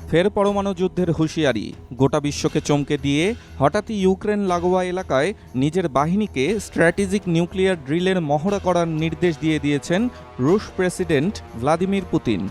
ফের পরমাণু যুদ্ধের হুঁশিয়ারি। গোটা বিশ্বকে চমকে দিয়ে হঠাৎই ইউক্রেন লাগোয়া এলাকায় নিজের বাহিনীকে স্ট্র্যাটেজিক নিউক্লিয়ার ড্রিলের মহড়া করার নির্দেশ দিয়েছেন রুশ প্রেসিডেন্ট ভ্লাদিমির পুতিন।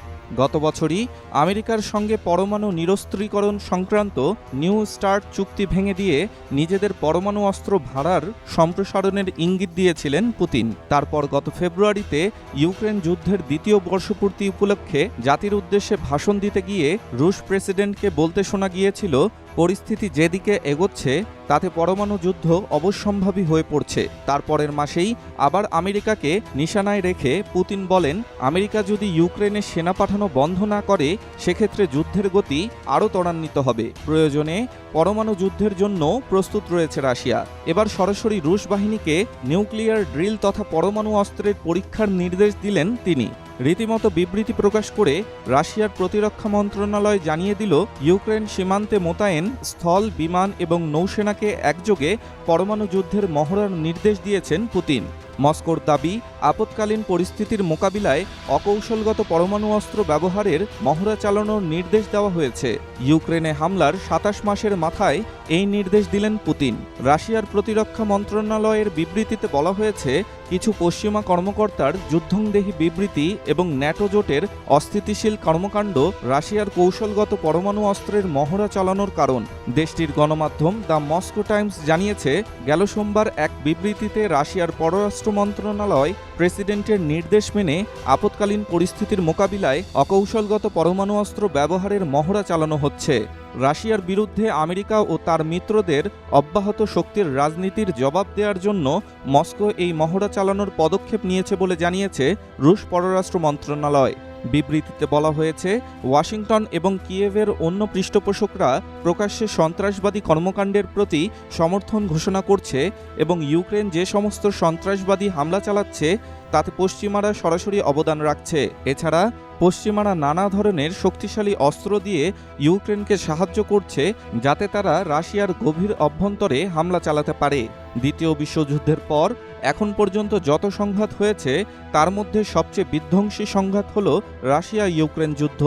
গত বছরই আমেরিকার সঙ্গে পরমাণু নিরস্ত্রীকরণ সংক্রান্ত নিউ স্টার্ট চুক্তি ভেঙে দিয়ে নিজেদের পরমাণু অস্ত্র ভাড়ার সম্প্রসারণের ইঙ্গিত দিয়েছিলেন পুতিন। তারপর গত ফেব্রুয়ারিতে ইউক্রেন যুদ্ধের দ্বিতীয় বর্ষপূর্তি উপলক্ষে জাতির উদ্দেশ্যে ভাষণ দিতে গিয়ে রুশ প্রেসিডেন্টকে বলতে শোনা গিয়েছিল, পরিস্থিতি যেদিকে এগোচ্ছে তাতে পরমাণু যুদ্ধ অবশ্যম্ভাবী হয়ে পড়ছে। তারপরের মাসেই আবার আমেরিকাকে নিশানায় রেখে পুতিন বলেন, আমেরিকা যদি ইউক্রেনে সেনা পাঠানো বন্ধ না করে সেক্ষেত্রে যুদ্ধের গতি আরও ত্বরান্বিত হবে। প্রয়োজনে পরমাণু যুদ্ধের জন্য প্রস্তুত রয়েছে রাশিয়া। এবার সরাসরি রুশ বাহিনীকে নিউক্লিয়ার ড্রিল তথা পরমাণু অস্ত্রের পরীক্ষার নির্দেশ দিলেন তিনি। রীতিমতো বিবৃতি প্রকাশ করে রাশিয়ার প্রতিরক্ষা মন্ত্রণালয় জানিয়ে দিল, ইউক্রেন সীমান্তে মোতায়েন স্থল, বিমান এবং নৌসেনাকে একযোগে পরমাণু যুদ্ধের মহড়ার নির্দেশ দিয়েছেন পুতিন। মস্কোর দাবি, আপৎকালীন পরিস্থিতির মোকাবিলায় অকৌশলগত পরমাণু অস্ত্র ব্যবহারের মহড়া চালানোর নির্দেশ দেওয়া হয়েছে। ইউক্রেনে হামলার ২৭ মাসের মাথায় এই নির্দেশ দিলেন পুতিন। রাশিয়ার প্রতিরক্ষা মন্ত্রণালয়ের বিবৃতিতে বলা হয়েছে, কিছু পশ্চিমা কর্মকর্তার যুদ্ধংদেহী বিবৃতি এবং ন্যাটো জোটের অস্থিতিশীল কর্মকাণ্ড রাশিয়ার কৌশলগত পরমাণু অস্ত্রের মহড়া চালানোর কারণ। দেশটির গণমাধ্যম দ্য মস্কো টাইমস জানিয়েছে, গেল সোমবার এক বিবৃতিতে রাশিয়ার পররাষ্ট্র মন্ত্রণালয় প্রেসিডেন্টের নির্দেশ মেনে আপৎকালীন পরিস্থিতির মোকাবিলায় অকৌশলগত পরমাণু অস্ত্র ব্যবহারের মহড়া চালানো হচ্ছে। রাশিয়ার বিরুদ্ধে আমেরিকা ও তার মিত্রদের অব্যাহত শক্তির রাজনীতির জবাব দেওয়ার জন্য মস্কো এই মহড়া চালানোর পদক্ষেপ নিয়েছে বলে জানিয়েছে রুশ পররাষ্ট্র মন্ত্রণালয়। বিবৃতিতে বলা হয়েছে, ওয়াশিংটন এবং কিয়েভের অন্য পৃষ্ঠপোষকরা প্রকাশ্যে সন্ত্রাসবাদী কর্মকাণ্ডের প্রতি সমর্থন ঘোষণা করছে এবং ইউক্রেন যে সমস্ত সন্ত্রাসবাদী হামলা চালাচ্ছে তাতে পশ্চিমারা সরাসরি অবদান রাখছে। এছাড়া পশ্চিমারা নানা ধরনের শক্তিশালী অস্ত্র দিয়ে ইউক্রেনকে সাহায্য করছে যাতে তারা রাশিয়ার গভীর অভ্যন্তরে হামলা চালাতে পারে। দ্বিতীয় বিশ্বযুদ্ধের পর এখন পর্যন্ত যত সংঘাত হয়েছে তার মধ্যে সবচেয়ে বিধ্বংসী সংঘাত হল রাশিয়া ইউক্রেন যুদ্ধ।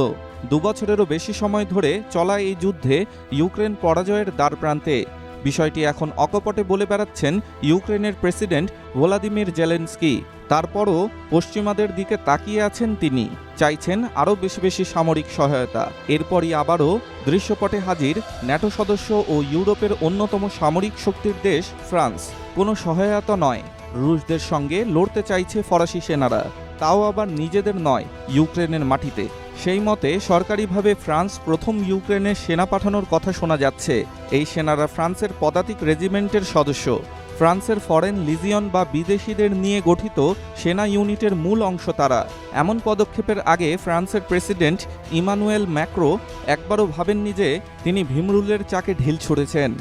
২ বছরেরও বেশি সময় ধরে চলা এই যুদ্ধে ইউক্রেন পরাজয়ের দ্বারপ্রান্তে। বিষয়টি এখন অকপটে বলে বেড়াচ্ছেন ইউক্রেনের প্রেসিডেন্ট ভলোদিমির জেলেনস্কি। তারপরও পশ্চিমাদের দিকে তাকিয়ে আছেন তিনি, চাইছেন আরও বেশি সামরিক সহায়তা। এরপরই আবারও দৃশ্যপটে হাজির ন্যাটো সদস্য ও ইউরোপের অন্যতম সামরিক শক্তির দেশ ফ্রান্স। কোনো সহায়তা নয়, রুশদের সঙ্গে লড়তে চাইছে ফরাসি সেনারা, তাও আবার নিজেদের নয়, ইউক্রেনের মাটিতে। সেই মতে সরকারিভাবে ফ্রান্স প্রথম ইউক্রেনে সেনা পাঠানোর কথা শোনা যাচ্ছে। এই সেনারা ফ্রান্সের পদাতিক রেজিমেন্টের সদস্য। ফ্রান্সের ফরেন লিজিয়ন বা বিদেশিদের নিয়ে গঠিত সেনা ইউনিটের মূল অংশ তারা। এমন পদক্ষেপের আগে ফ্রান্সের প্রেসিডেন্ট ইমানুয়েল ম্যাক্রো একবারও ভাবেননি যে তিনি ভীমরুলের চাকে ঢিল ছুঁড়েছেন।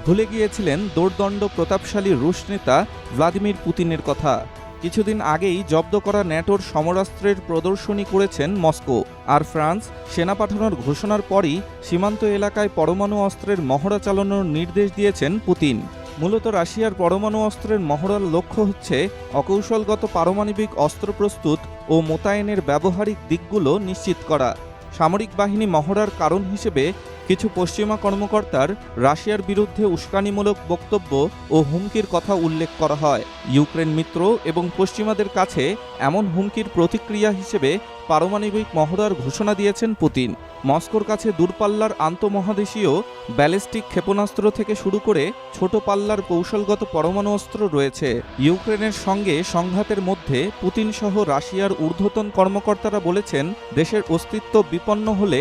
ভুলে গিয়েছিলেন দোর্দণ্ড প্রতাপশালী রুশ নেতা ভ্লাদিমির পুতিনের কথা। কিছুদিন আগেই জব্দ করা ন্যাটোর সমরাস্ত্রের প্রদর্শনী করেছেন মস্কো। আর ফ্রান্স সেনা পাঠানোর ঘোষণার পরই সীমান্ত এলাকায় পরমাণু অস্ত্রের মহড়া চালানোর নির্দেশ দিয়েছেন পুতিন। মূলত রাশিয়ার পরমাণু অস্ত্রের মহড়ার লক্ষ্য হচ্ছে অকৌশলগত পারমাণবিক অস্ত্র প্রস্তুত ও মোতায়েনের ব্যবহারিক দিকগুলো নিশ্চিত করা। সামরিক বাহিনী মহড়ার কারণ হিসেবে কিছু পশ্চিমা কর্মকর্তার রাশিয়ার বিরুদ্ধে উস্কানিমূলক বক্তব্য ও হুমকির কথা উল্লেখ করা হয়। ইউক্রেন মিত্র এবং পশ্চিমাদের কাছে এমন হুমকির প্রতিক্রিয়া হিসেবে পারমাণবিক মহড়ার ঘোষণা দিয়েছেন পুতিন। মস্কোর কাছে দূরপাল্লার আন্তঃমহাদেশীয় ব্যালিস্টিক ক্ষেপণাস্ত্র থেকে শুরু করে ছোট পাল্লার কৌশলগত পরমাণু অস্ত্র রয়েছে। ইউক্রেনের সঙ্গে সংঘাতের মধ্যে পুতিন সহ রাশিয়ার ঊর্ধ্বতন কর্মকর্তারা বলেছেন, দেশের অস্তিত্ব বিপন্ন হলে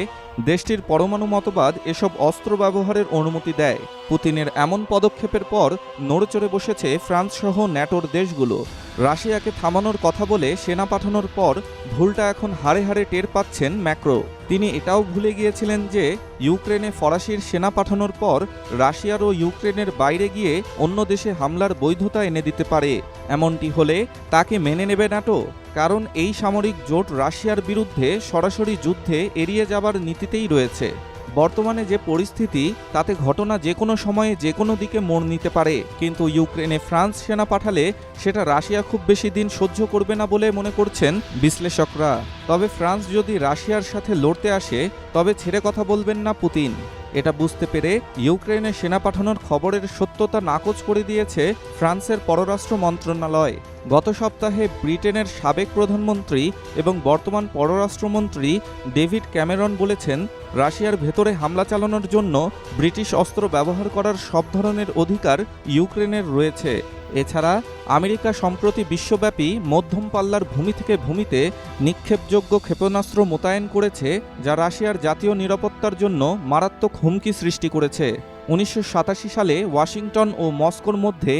দেশটির পরমাণু মতবাদ এসব অস্ত্র ব্যবহারের অনুমতি দেয়। পুতিনের এমন পদক্ষেপের পর নড়েচড়ে বসেছে ফ্রান্স সহ ন্যাটোর দেশগুলো। রাশিয়াকে থামানোর কথা বলে সেনা পাঠানোর পর ভুলটা এখন হাড়ে হাড়ে টের পাচ্ছেন ম্যাক্রো। তিনি এটাও ভুলে গিয়েছিলেন যে ইউক্রেনে ফরাসির সেনা পাঠানোর পর রাশিয়ার ও ইউক্রেনের বাইরে গিয়ে অন্য দেশে হামলার বৈধতা এনে দিতে পারে। এমনটি হলে তাকে মেনে নেবে ন্যাটো, কারণ এই সামরিক জোট রাশিয়ার বিরুদ্ধে সরাসরি যুদ্ধে এড়িয়ে যাবার নীতিতেই রয়েছে। বর্তমানে যে পরিস্থিতি তাতে ঘটনা যে কোনো সময়ে যে কোনো দিকে মোড় নিতে পারে, কিন্তু ইউক্রেনে ফ্রান্স সেনা পাঠালে সেটা রাশিয়া খুব বেশি দিন সহ্য করবে না বলে মনে করছেন বিশ্লেষকরা। তবে ফ্রান্স যদি রাশিয়ার সাথে লড়তে আসে তবে ছেড়ে কথা বলবেন না পুতিন। এটা বুঝতে পেরে ইউক্রেনে সেনা পাঠানোর খবরের সত্যতা নাকচ করে দিয়েছে ফ্রান্সের পররাষ্ট্র মন্ত্রণালয়। গত সপ্তাহে ব্রিটেনের সাবেক প্রধানমন্ত্রী এবং বর্তমান পররাষ্ট্রমন্ত্রী ডেভিড ক্যামেরন বলেছেন, রাশিয়ার ভেতরে হামলা চালানোর জন্য ব্রিটিশ অস্ত্র ব্যবহার করার সব ধরনের অধিকার ইউক্রেনের রয়েছে। এছাড়া আমেরিকা সম্প্রতি বিশ্বব্যাপী মধ্যম পাল্লার ভূমি থেকে ভূমিতে নিক্ষেপযোগ্য ক্ষেপণাস্ত্র মোতায়েন করেছে, যা রাশিয়ার জাতীয় নিরাপত্তার জন্য মারাত্মক হুমকি সৃষ্টি করেছে। 1987 সালে ওয়াশিংটন ও মস্কোর মধ্যে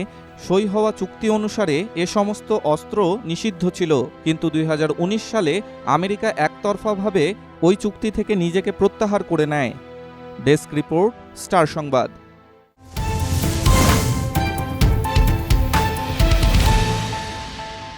সই হওয়া চুক্তি অনুসারে এ সমস্ত অস্ত্র নিষিদ্ধ ছিল, কিন্তু 2019 সালে আমেরিকা একতরফাভাবে ওই চুক্তি থেকে নিজেকে প্রত্যাহার করে নেয়। ডেস্ক রিপোর্ট, স্টার সংবাদ।